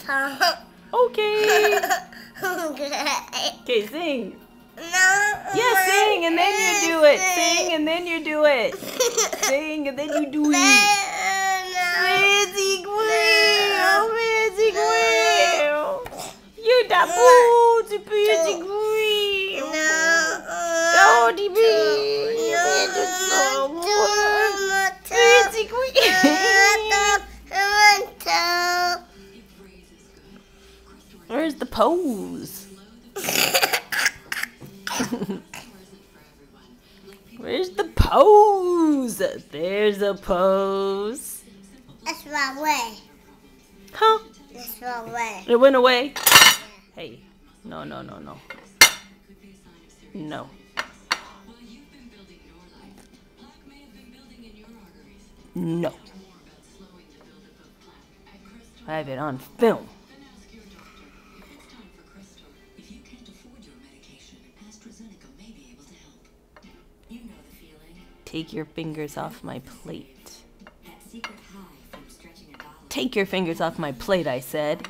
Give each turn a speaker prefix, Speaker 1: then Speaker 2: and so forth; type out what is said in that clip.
Speaker 1: Okay.
Speaker 2: Okay.
Speaker 1: Okay, sing.
Speaker 2: No.
Speaker 1: Yeah, sing and then you do it. Sing and then you do it. Sing and then you do it. Fancy Quail, Fancy Quail. You da boo, the Fancy Quail. Oh, the baby. Fancy Quail. Where's the pose? Where's the pose? There's a pose.
Speaker 2: That's wrong way.
Speaker 1: Huh?
Speaker 2: That's wrong way.
Speaker 1: It went away. Hey, no. No. No. I have it on film. Take your fingers off my plate. Take your fingers off my plate, I said.